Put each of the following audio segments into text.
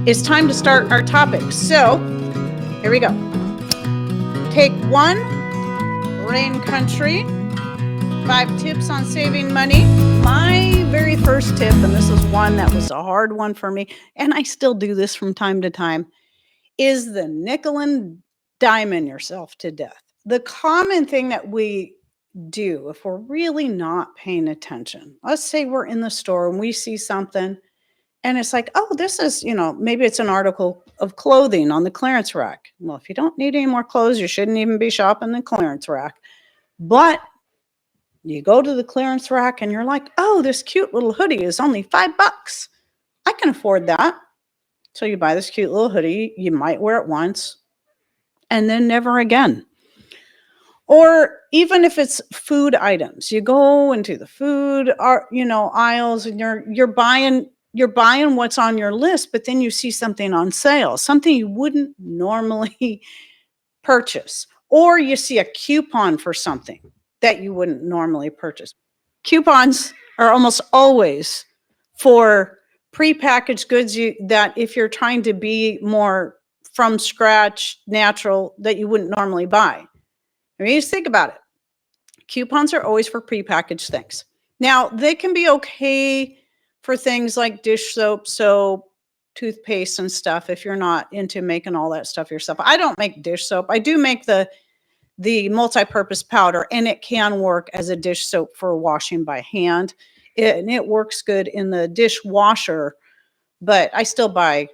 it's time to start our topic. So here we go. Take one, Rain Country, 5 tips on saving money. My very first tip, and this is one that was a hard one for me, and I still do this from time to time, is the nickel and diamond yourself to death. The common thing that we do if we're really not paying attention, let's say we're in the store and we see something and it's like, oh, this is, maybe it's an article of clothing on the clearance rack. Well, if you don't need any more clothes, you shouldn't even be shopping the clearance rack. But you go to the clearance rack and you're like, oh, this cute little hoodie is only $5. I can afford that. So you buy this cute little hoodie. You might wear it once and then never again. Or even if it's food items, you go into the food, aisles, and you're buying what's on your list, but then you see something on sale, something you wouldn't normally purchase, or you see a coupon for something that you wouldn't normally purchase. Coupons are almost always for prepackaged goods that if you're trying to be more from scratch, natural, that you wouldn't normally buy. I mean, just think about it. Coupons are always for prepackaged things. Now, they can be okay for things like dish soap, toothpaste, and stuff if you're not into making all that stuff yourself. I don't make dish soap. I do make the multi-purpose powder, and it can work as a dish soap for washing by hand. And it works good in the dishwasher, but I still buy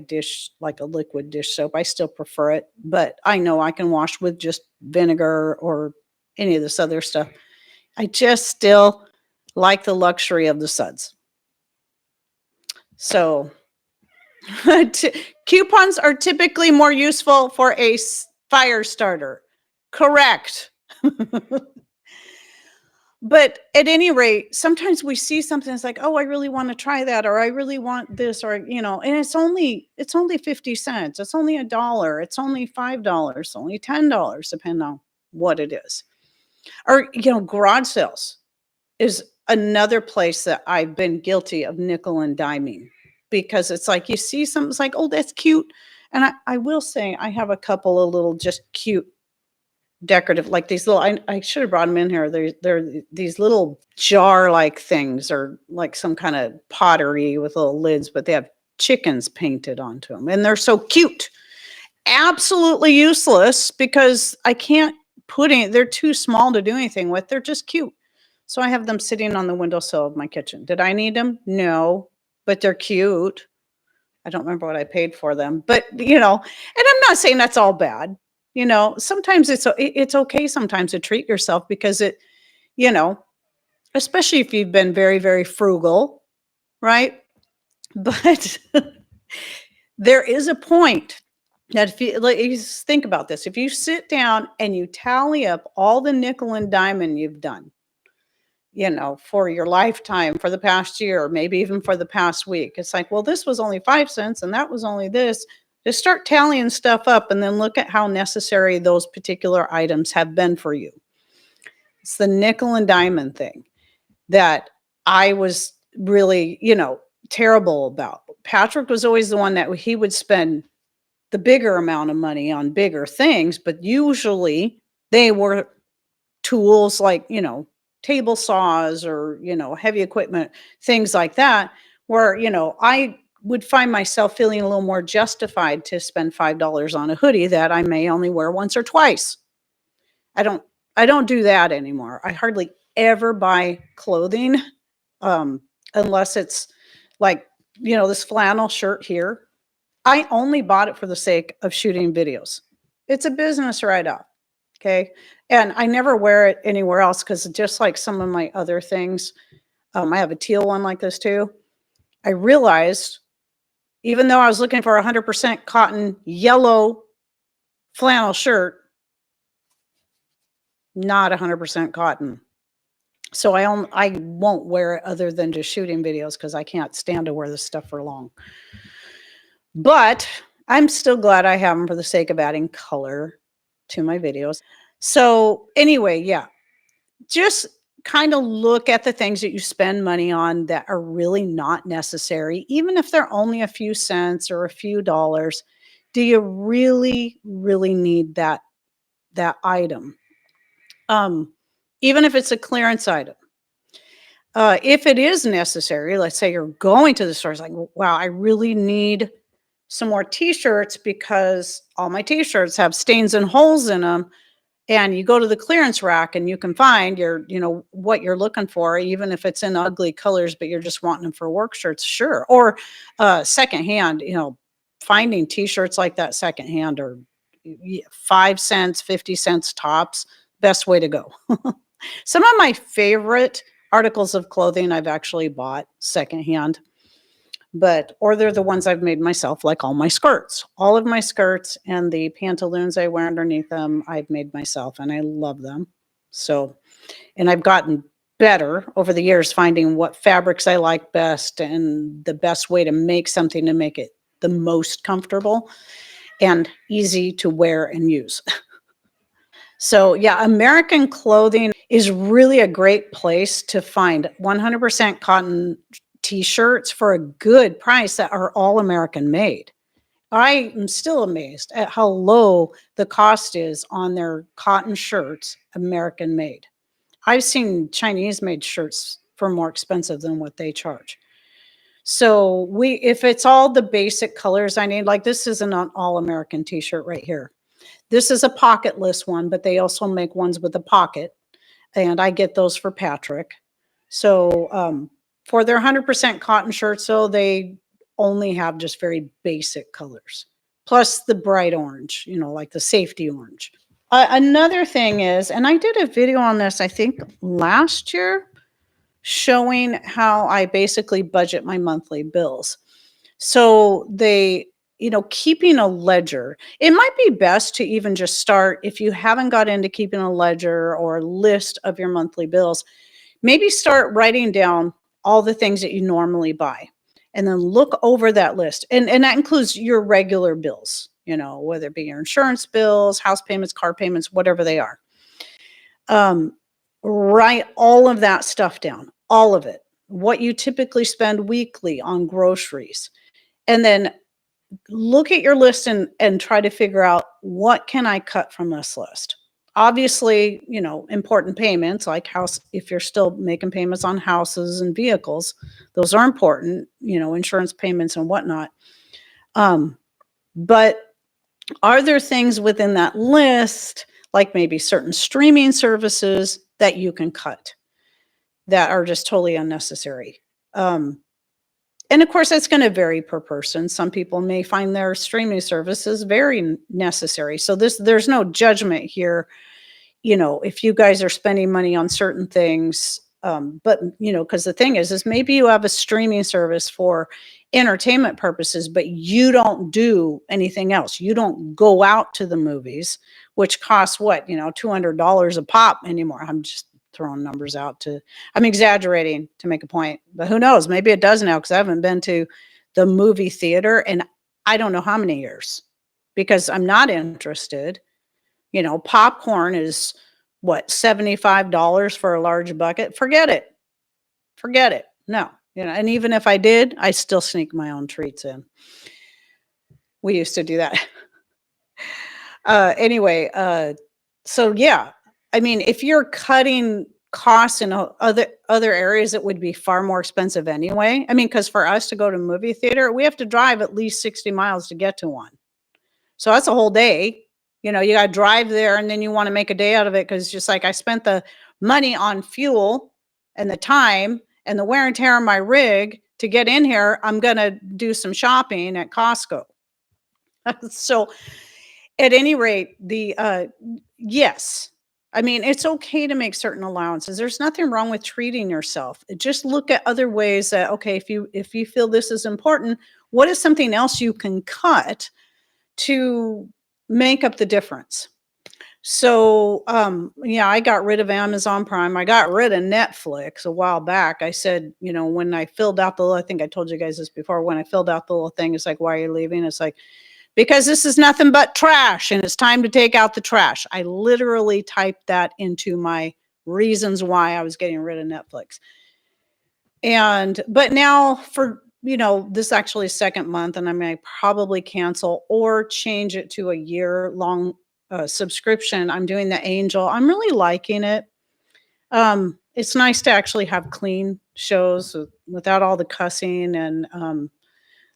dish, like a liquid dish soap. I still prefer it, but I know I can wash with just vinegar or any of this other stuff. I just still like the luxury of the suds. So coupons are typically more useful for a fire starter. Correct. But at any rate, sometimes we see something that's like, oh, I really want to try that, or I really want this, or, and it's only 50 cents. It's only $1. It's only $5. It's only $10, depending on what it is. Or, garage sales is another place that I've been guilty of nickel and diming, because it's like you see something, it's like, oh, that's cute. And I will say I have a couple of little just cute decorative, like these little, I should have brought them in here. They're these little jar-like things, or like some kind of pottery with little lids, but they have chickens painted onto them. And they're so cute. Absolutely useless because I can't put any, they're too small to do anything with. They're just cute. So I have them sitting on the windowsill of my kitchen. Did I need them? No, but they're cute. I don't remember what I paid for them, but and I'm not saying that's all bad. Sometimes it's okay sometimes to treat yourself, because it, especially if you've been very, very frugal, right? But there is a point that if you think about this, if you sit down and you tally up all the nickel and diamond you've done, for your lifetime, for the past year, or maybe even for the past week, it's like, well, this was only 5 cents and that was only this. Just start tallying stuff up and then look at how necessary those particular items have been for you. It's the nickel and diamond thing that I was really, terrible about. Patrick was always the one that he would spend the bigger amount of money on bigger things, but usually they were tools like, table saws or, heavy equipment, things like that, where, I would find myself feeling a little more justified to spend $5 on a hoodie that I may only wear once or twice. I don't do that anymore. I hardly ever buy clothing unless it's like, this flannel shirt here. I only bought it for the sake of shooting videos. It's a business write-off. Okay. And I never wear it anywhere else, because just like some of my other things, I have a teal one like this too. I realized, even though I was looking for 100% cotton yellow flannel shirt, not 100% cotton. So I won't wear it other than just shooting videos, because I can't stand to wear this stuff for long. But I'm still glad I have them for the sake of adding color to my videos. So anyway, yeah, just kind of look at the things that you spend money on that are really not necessary, even if they're only a few cents or a few dollars. Do you really, really need that item? Even if it's a clearance item. If it is necessary, let's say you're going to the store, it's like, wow, I really need some more t-shirts because all my t-shirts have stains and holes in them. And you go to the clearance rack and you can find what you're looking for, even if it's in ugly colors, but you're just wanting them for work shirts, sure. Or secondhand, finding t-shirts like that secondhand are 5 cents, 50 cents tops, best way to go. Some of my favorite articles of clothing I've actually bought secondhand, or they're the ones I've made myself, like all my skirts. All of my skirts and the pantaloons I wear underneath them, I've made myself, and I love them. So, and I've gotten better over the years finding what fabrics I like best and the best way to make something to make it the most comfortable and easy to wear and use. So yeah, American clothing is really a great place to find 100% cotton t-shirts for a good price that are all American made. I am still amazed at how low the cost is on their cotton shirts, American made. I've seen Chinese made shirts for more expensive than what they charge. So if it's all the basic colors I need, like this is an all American t-shirt right here. This is a pocketless one, but they also make ones with a pocket, and I get those for Patrick. So for their 100% cotton shirts, so they only have just very basic colors, plus the bright orange, like the safety orange. Another thing is, and I did a video on this, I think last year, showing how I basically budget my monthly bills. So keeping a ledger, it might be best to even just start, if you haven't got into keeping a ledger or a list of your monthly bills, maybe start writing down all the things that you normally buy and then look over that list. And that includes your regular bills, whether it be your insurance bills, house payments, car payments, whatever they are. Write all of that stuff down, all of it, what you typically spend weekly on groceries. And then look at your list and try to figure out, what can I cut from this list? Obviously, important payments like house, if you're still making payments on houses and vehicles, those are important, insurance payments and whatnot. But are there things within that list, like maybe certain streaming services, that you can cut that are just totally unnecessary? And of course, that's going to vary per person. Some people may find their streaming services very necessary. So there's no judgment here. If you guys are spending money on certain things, but because the thing is maybe you have a streaming service for entertainment purposes, but you don't do anything else. You don't go out to the movies, which costs what, $200 a pop anymore. I'm just throwing numbers out I'm exaggerating to make a point, but who knows? Maybe it does now, because I haven't been to the movie theater in I don't know how many years, because I'm not interested. Popcorn is what, $75 for a large bucket? Forget it. No, and even if I did, I still sneak my own treats in. We used to do that. Anyway, so yeah, I mean, if you're cutting costs in other areas, it would be far more expensive anyway. I mean, because for us to go to a movie theater, we have to drive at least 60 miles to get to one. So that's a whole day. You got to drive there, and then you want to make a day out of it, because just like I spent the money on fuel and the time and the wear and tear on my rig to get in here, I'm going to do some shopping at Costco. So at any rate, yes, I mean, it's okay to make certain allowances. There's nothing wrong with treating yourself. Just look at other ways that, okay, if you feel this is important, what is something else you can cut to make up the difference? So, I got rid of Amazon Prime. I got rid of Netflix a while back. I said, when I filled out I think I told you guys this before, when I filled out the little thing, it's like, why are you leaving? It's like, because this is nothing but trash and it's time to take out the trash. I literally typed that into my reasons why I was getting rid of Netflix. But now for, this actually second month, and I may probably cancel or change it to a year-long subscription. I'm doing the Angel. I'm really liking it. It's nice to actually have clean shows without all the cussing, and a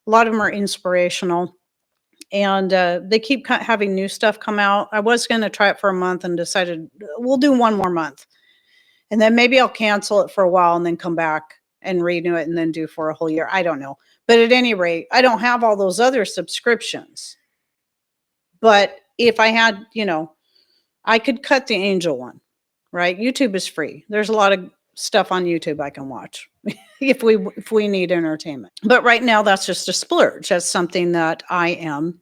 lot of them are inspirational. And they keep having new stuff come out. I was going to try it for a month and decided we'll do one more month. And then maybe I'll cancel it for a while and then come back and renew it and then do for a whole year. I don't know. But at any rate, I don't have all those other subscriptions. But if I had, I could cut the Angel one, right? YouTube is free. There's a lot of stuff on YouTube I can watch if we need entertainment. But right now, that's just a splurge. That's something that I am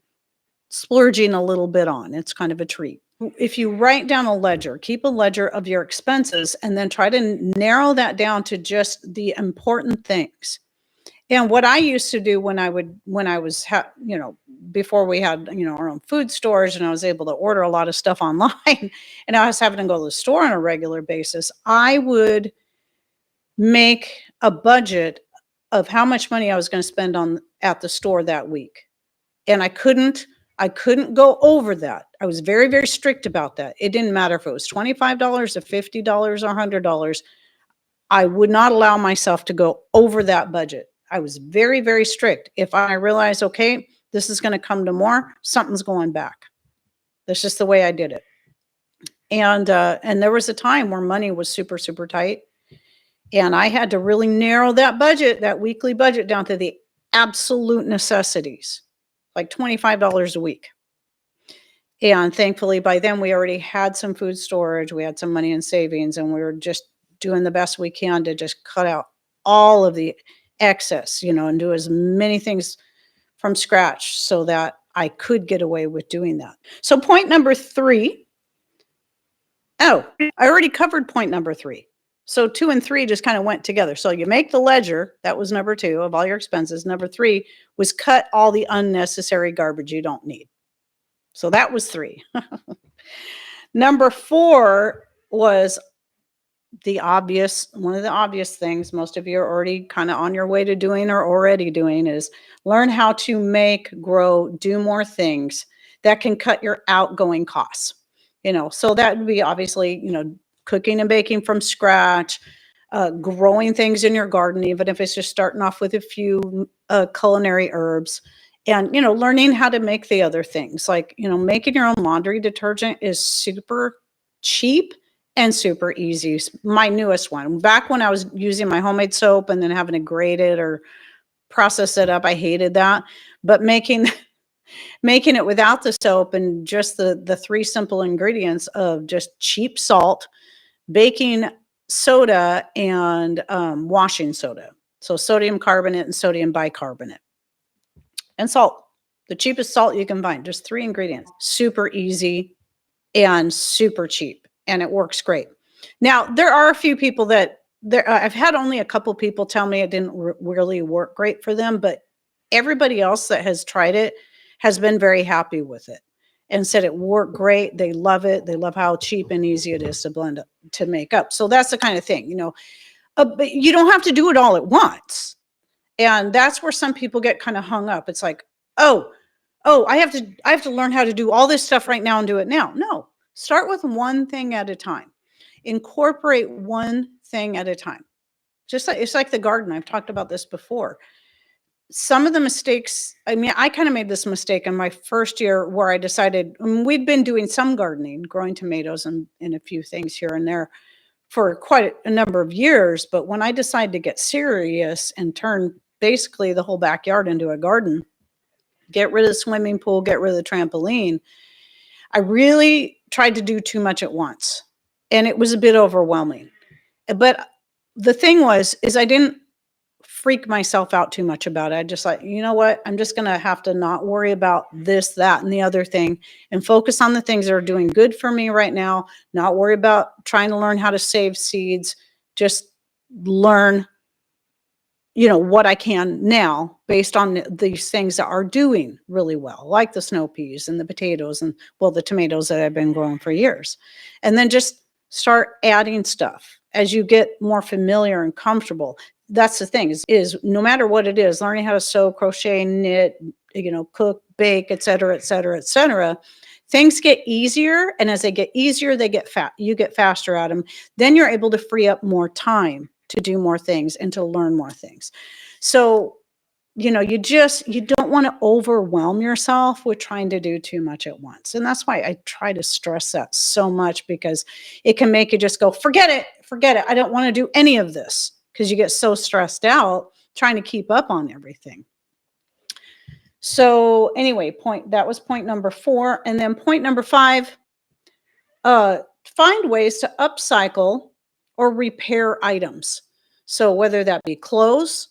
splurging a little bit on. It's kind of a treat. If you write down a ledger, keep a ledger of your expenses, and then try to narrow that down to just the important things. And what I used to do when I was, before we had, our own food stores, and I was able to order a lot of stuff online, and I was having to go to the store on a regular basis, I would make a budget of how much money I was going to spend at the store that week. And I couldn't go over that. I was very, very strict about that. It didn't matter if it was $25 or $50 or $100. I would not allow myself to go over that budget. I was very, very strict. If I realized, okay, this is going to come to more, something's going back. That's just the way I did it. And there was a time where money was super, super tight. And I had to really narrow that budget, that weekly budget, down to the absolute necessities, like $25 a week. And thankfully, by then, we already had some food storage. We had some money in savings, and we were just doing the best we can to just cut out all of the excess, and do as many things from scratch so that I could get away with doing that. So point number 3. Oh, I already covered point number 3. So 2 and 3 just kind of went together. So you make the ledger. That was number 2 of all your expenses. Number 3 was cut all the unnecessary garbage you don't need. So that was 3. Number 4 was one of the obvious things most of you are already kind of on your way to doing or already doing, is learn how to make, grow, do more things that can cut your outgoing costs. So that would be obviously, cooking and baking from scratch, growing things in your garden, even if it's just starting off with a few culinary herbs, and, learning how to make the other things. Like, making your own laundry detergent is super cheap and super easy. My newest one. Back when I was using my homemade soap and then having to grate it or process it up, I hated that. But making it without the soap and just the 3 simple ingredients of just cheap salt, baking soda, and washing soda. So sodium carbonate and sodium bicarbonate. And salt. The cheapest salt you can find. Just 3 ingredients. Super easy and super cheap. And it works great. Now, there are a few people that I've had only a couple people tell me it didn't really work great for them, but everybody else that has tried it has been very happy with it and said it worked great. They love it. They love how cheap and easy it is to blend up, to make up. So that's the kind of thing, but you don't have to do it all at once. And that's where some people get kind of hung up. It's like, oh, I have to learn how to do all this stuff right now and do it now. No, start with one thing at a time. Incorporate one thing at a time. Just like, it's like the garden. I've talked about this before. Some of the mistakes, I kind of made this mistake in my first year where I decided, we'd been doing some gardening, growing tomatoes and a few things here and there for quite a number of years. But when I decided to get serious and turn basically the whole backyard into a garden, get rid of the swimming pool, get rid of the trampoline, I really tried to do too much at once. And it was a bit overwhelming. But the thing is I didn't freak myself out too much about it. I just like, you know what? I'm just going to have to not worry about this, that, and the other thing, and focus on the things that are doing good for me right now. Not worry about trying to learn how to save seeds. Just learn, what I can now based on these things that are doing really well, like the snow peas and the potatoes and, the tomatoes that I've been growing for years. And then just Start adding stuff as you get more familiar and comfortable. That's the thing is no matter what it is, learning how to sew, crochet, knit, cook, bake, et cetera, et cetera, et cetera. Things get easier. And as they get easier, you get faster at them. Then you're able to free up more time to do more things and to learn more things. So, you don't want to overwhelm yourself with trying to do too much at once. And that's why I try to stress that so much, because it can make you just go, forget it. I don't want to do any of this, because you get so stressed out trying to keep up on everything. So anyway, that was point number 4. And then point number 5, find ways to upcycle or repair items. So whether that be clothes,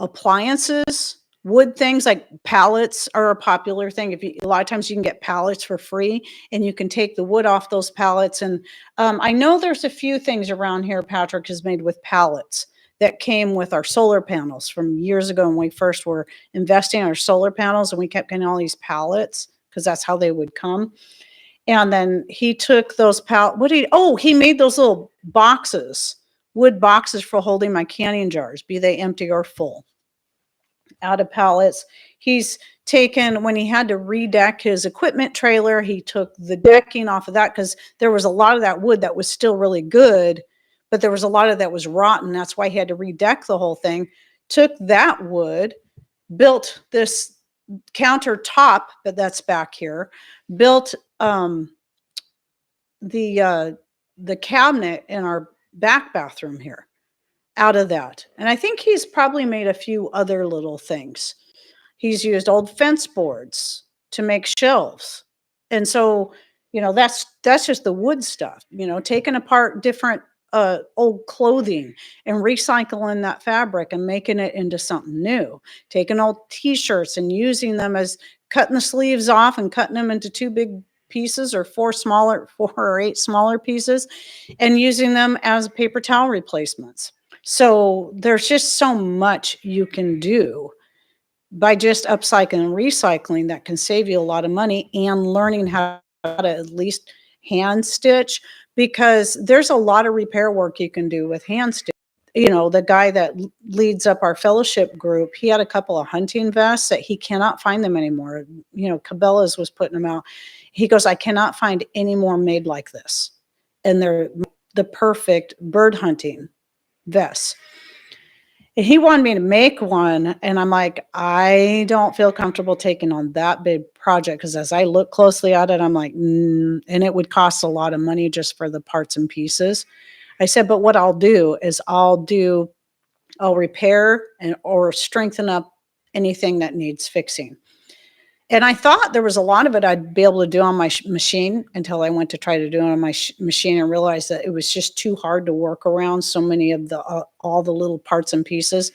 appliances, wood things, like pallets are a popular thing. A lot of times you can get pallets for free, and you can take the wood off those pallets. And I know there's a few things around here Patrick has made with pallets that came with our solar panels from years ago when we first were investing in our solar panels, and we kept getting all these pallets because that's how they would come. And then he took those he made those little boxes, wood boxes for holding my canning jars, be they empty or full, out of pallets. He's taken, when he had to redeck his equipment trailer, he took the decking off of that, because there was a lot of that wood that was still really good, but there was a lot of that was rotten. That's why he had to redeck the whole thing. Took that wood, built this countertop, but that's back here, built the cabinet in our back bathroom here out of that. And I think he's probably made a few other little things. He's used old fence boards to make shelves. And so, that's just the wood stuff, taking apart different old clothing and recycling that fabric and making it into something new. Taking old t-shirts and using them as, cutting the sleeves off and cutting them into 2 big pieces, or 4 or 8 smaller pieces, and using them as paper towel replacements. So there's just so much you can do by just upcycling and recycling that can save you a lot of money, and learning how to at least hand stitch, because there's a lot of repair work you can do with hand stitch. The guy that leads up our fellowship group, he had a couple of hunting vests that he cannot find them anymore. Cabela's was putting them out. He goes, I cannot find any more made like this. And they're the perfect bird hunting vests. And he wanted me to make one. And I'm like, I don't feel comfortable taking on that big project, because as I look closely at it, I'm like, and it would cost a lot of money just for the parts and pieces. I said, but what I'll do is I'll repair or strengthen up anything that needs fixing. And I thought there was a lot of it I'd be able to do on my machine, until I went to try to do it on my machine and realized that it was just too hard to work around so many of all the little parts and pieces,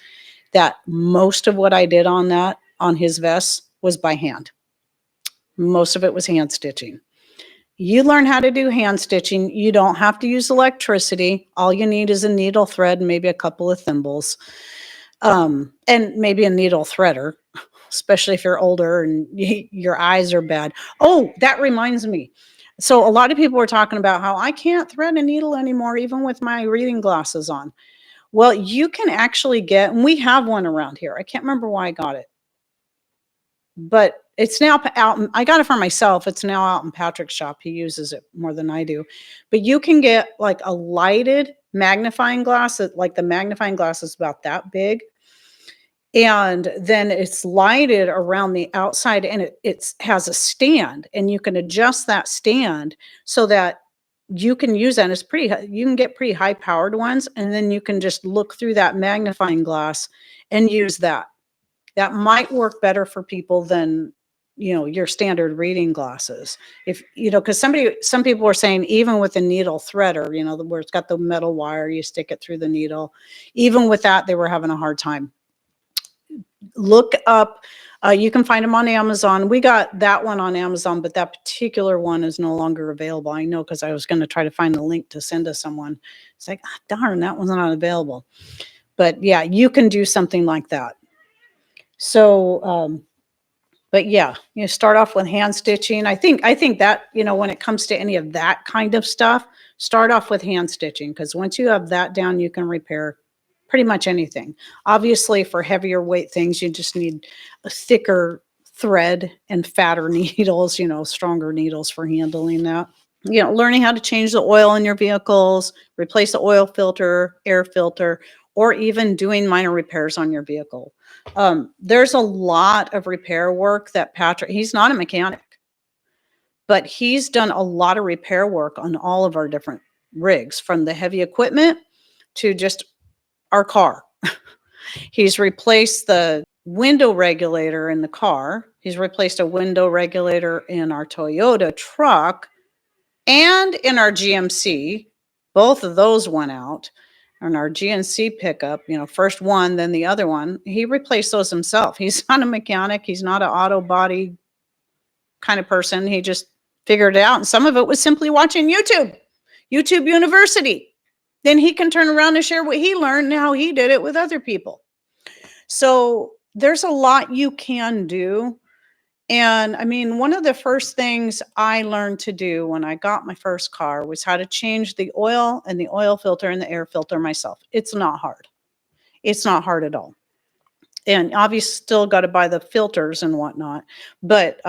that most of what I did on his vests was by hand. Most of it was hand stitching. You learn how to do hand stitching. You don't have to use electricity. All you need is a needle thread and maybe a couple of thimbles, and maybe a needle threader, especially if you're older and your eyes are bad. Oh, that reminds me. So a lot of people were talking about how I can't thread a needle anymore, even with my reading glasses on. Well, you can actually and we have one around here. I can't remember why I got it, but it's now out. I got it for myself. It's now out in Patrick's shop. He uses it more than I do. But you can get like a lighted magnifying glass, like the magnifying glass is about that big. And then it's lighted around the outside, and it has a stand, and you can adjust that stand so that you can use that. And you can get pretty high powered ones, and then you can just look through that magnifying glass and use that. That might work better for people than, your standard reading glasses. Because some people were saying, even with a needle threader, where it's got the metal wire, you stick it through the needle, even with that, they were having a hard time. Look up, you can find them on Amazon. We got that one on Amazon, but that particular one is no longer available. I know, because I was going to try to find the link to send to someone. It's like, darn, that one's not available. But yeah, you can do something like that. So But yeah, you start off with hand stitching. I think that, when it comes to any of that kind of stuff, start off with hand stitching, because once you have that down, you can repair pretty much anything. Obviously, for heavier weight things, you just need a thicker thread and fatter needles, stronger needles for handling that. Learning how to change the oil in your vehicles, replace the oil filter, air filter, or even doing minor repairs on your vehicle. There's a lot of repair work that Patrick, he's not a mechanic, but he's done a lot of repair work on all of our different rigs, from the heavy equipment to just our car. He's replaced the window regulator in the car. He's replaced a window regulator in our Toyota truck and in our GMC. Both of those went out. On our GMC pickup, first one, then the other one, he replaced those himself. He's not a mechanic. He's not an auto body kind of person. He just figured it out. And some of it was simply watching YouTube University. Then he can turn around and share what he learned and how he did it with other people. So there's a lot you can do. And I mean, one of the first things I learned to do when I got my first car was how to change the oil and the oil filter and the air filter myself. It's not hard. It's not hard at all. And obviously still got to buy the filters and whatnot. But,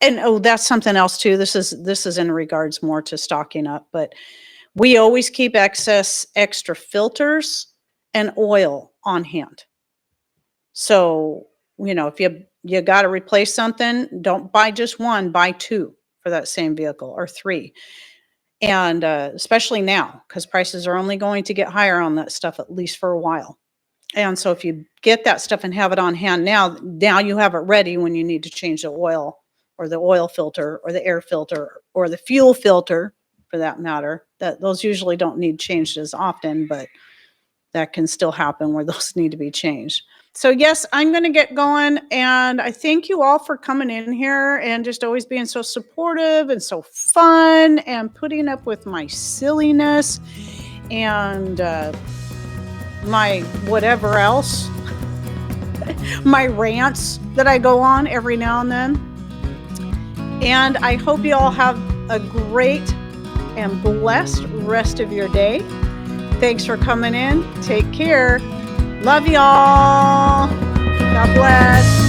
that's something else too. This is in regards more to stocking up, but we always keep extra filters and oil on hand. So, if you got to replace something, don't buy just one, buy two for that same vehicle, or three. And especially now, because prices are only going to get higher on that stuff, at least for a while. And so if you get that stuff and have it on hand now you have it ready when you need to change the oil, or the oil filter, or the air filter, or the fuel filter, for that matter. Those usually don't need changed as often, but that can still happen where those need to be changed. So yes, I'm going to get going, and I thank you all for coming in here and just always being so supportive and so fun and putting up with my silliness and my whatever else, my rants that I go on every now and then. And I hope you all have a great and blessed rest of your day. Thanks for coming in. Take care. Love y'all. God bless.